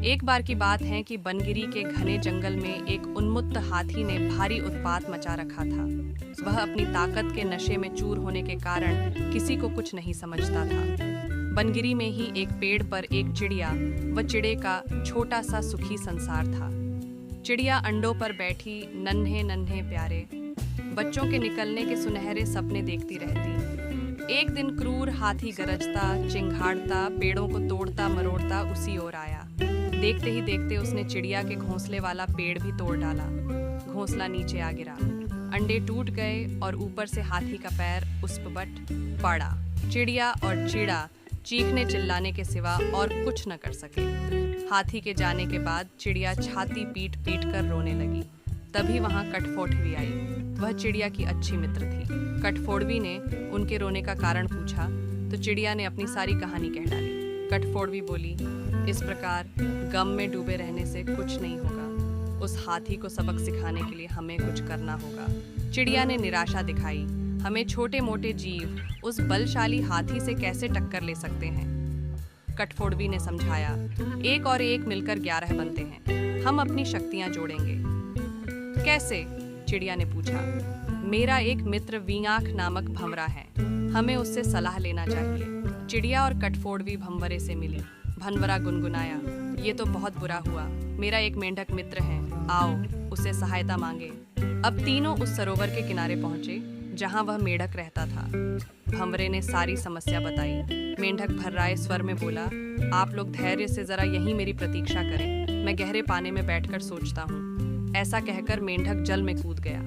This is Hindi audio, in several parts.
एक बार की बात है कि बनगिरी के घने जंगल में एक उन्मत्त हाथी ने भारी उत्पात मचा रखा था। वह अपनी ताकत के नशे में चूर होने के कारण किसी को कुछ नहीं समझता था। बनगिरी में ही एक पेड़ पर एक चिड़िया व चिड़े का छोटा सा सुखी संसार था। चिड़िया अंडों पर बैठी नन्हे नन्हे प्यारे बच्चों के निकलने के सुनहरे सपने देखती रहती। एक दिन क्रूर हाथी गरजता चिंघाड़ता पेड़ों को तोड़ता मरोड़ता उसी ओर आया। देखते ही देखते उसने चिड़िया के घोंसले वाला पेड़ भी तोड़ डाला। घोंसला नीचे आ गिरा, अंडे टूट गए और ऊपर से हाथी का पैर उस पर बट पड़ा। चिड़िया और चिड़ा चीखने चिल्लाने के सिवा और कुछ न कर सके। हाथी के जाने के बाद चिड़िया छाती पीट पीट कर रोने लगी। तभी वहां कठफोड़वी आई। वह चिड़िया की अच्छी मित्र थी। कठफोड़वी ने उनके रोने का कारण पूछा तो चिड़िया ने अपनी सारी कहानी कह डाली। कठफोड़वी बोली, इस प्रकार गम में डूबे रहने से कुछ नहीं होगा। उस हाथी को सबक सिखाने के लिए हमें कुछ करना होगा। चिड़िया ने निराशा दिखाई। हमें छोटे मोटे जीव उस बलशाली हाथी से कैसे टक्कर ले सकते हैं? कठफोड़वी ने समझाया, एक और एक मिलकर 11 बनते हैं। हम अपनी शक्तियां जोड़ेंगे। कैसे? चिड़िया ने पूछा। मेरा एक मित्र वीआंख नामक भंवरा है, हमें उससे सलाह लेना चाहिए। चिड़िया और कठफोड़वी भंवरे से मिली। भंवरा गुनगुनाया, ये तो बहुत बुरा हुआ। मेरा एक मेंढक मित्र है, आओ उससे सहायता मांगे। अब तीनों उस सरोवर के किनारे पहुंचे जहां वह मेंढक रहता था। भंवरे ने सारी समस्या बताई। मेंढक भर्राए स्वर में बोला, आप लोग धैर्य से जरा यहीं मेरी प्रतीक्षा करें, मैं गहरे पानी में बैठकर सोचता हूँ। ऐसा कहकर मेंढक जल में कूद गया।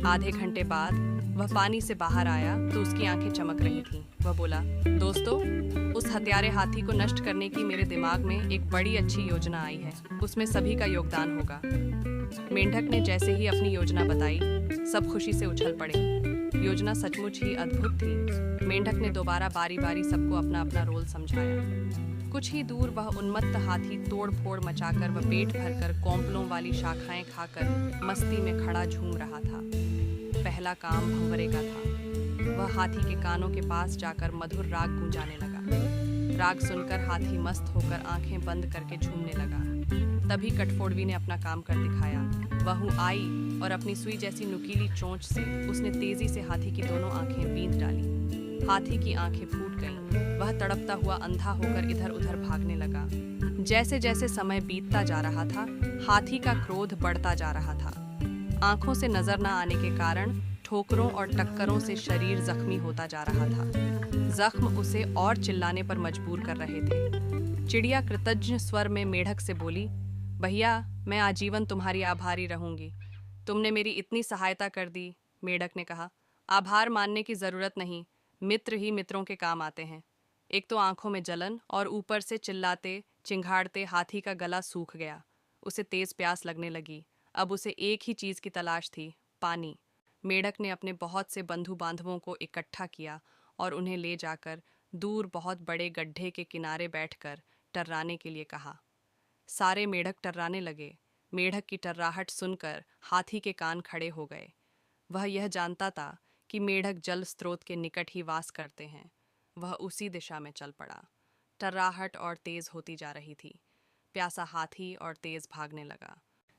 आधे घंटे बाद वह पानी से बाहर आया तो उसकी आंखें चमक रही थीं। वह बोला, दोस्तों, उस हत्यारे हाथी को नष्ट करने की मेरे दिमाग में एक बड़ी अच्छी योजना आई है। उसमें सभी का योगदान होगा। मेंढक ने जैसे ही अपनी योजना बताई, सब खुशी से उछल पड़े। योजना सचमुच ही अद्भुत थी। मेंढक ने दोबारा बारी बारी सबको अपना अपना रोल समझाया। कुछ ही दूर वह उन्मत्त हाथी तोड़ फोड़ मचाकर व पेट भरकर कौंपलों वाली शाखाएं खाकर मस्ती में खड़ा झूम रहा था। पहला काम भंवरे का था। वह हाथी के कानों के पास जाकर मधुर राग गूंजाने लगा। राग सुनकर हाथी मस्त होकर आंखें बंद करके झूमने लगा। तभी कठफोड़वी ने अपना काम कर दिखाया। वह आई और अपनी सुई जैसी नुकीली चोंच से उसने तेजी से हाथी की दोनों आंखें बींध डाली। हाथी की आंखें फूट गईं। वह तड़पता हुआ अंधा होकर इधर उधर भागने लगा। जैसे जैसे समय बीतता जा रहा था, हाथी का क्रोध बढ़ता जा रहा था। आंखों से नजर न आने के कारण ठोकरों और टक्करों से शरीर जख्मी होता जा रहा था। जख्म उसे और चिल्लाने पर मजबूर कर रहे थे। चिड़िया कृतज्ञ स्वर में मेंढक से बोली, भैया, मैं आजीवन तुम्हारी आभारी रहूंगी। तुमने मेरी इतनी सहायता कर दी। मेंढक ने कहा, आभार मानने की जरूरत नहीं, मित्र ही मित्रों के काम आते हैं। एक तो आंखों में जलन और ऊपर से चिल्लाते चिंघाड़ते हाथी का गला सूख गया। उसे तेज प्यास लगने लगी। अब उसे एक ही चीज की तलाश थी, पानी। मेंढक ने अपने बहुत से बंधु बांधवों को इकट्ठा किया और उन्हें ले जाकर दूर बहुत बड़े गड्ढे के किनारे बैठकर टर्राने के लिए कहा। सारे मेंढक टर्राने लगे। मेंढक की टर्राहट सुनकर हाथी के कान खड़े हो गए। वह यह जानता था कि मेंढक जल स्रोत के निकट ही वास करते हैं। वह उसी दिशा में चल पड़ा। टर्राहट और तेज होती जा रही थी। प्यासा हाथी और तेज भागने लगा।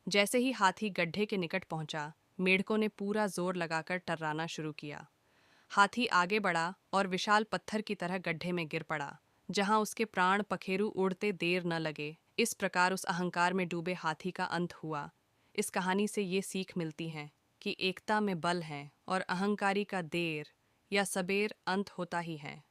जैसे ही हाथी गड्ढे के निकट पहुंचा, मेंढकों ने पूरा जोर लगाकर टर्राना शुरू किया। हाथी आगे बढ़ा और विशाल पत्थर की तरह गड्ढे में गिर पड़ा, जहां उसके प्राण पखेरु उड़ते देर न लगे। इस प्रकार उस अहंकार में डूबे हाथी का अंत हुआ। इस कहानी से ये सीख मिलती है कि एकता में बल है और अहंकारी का देर या सबेर अंत होता ही है।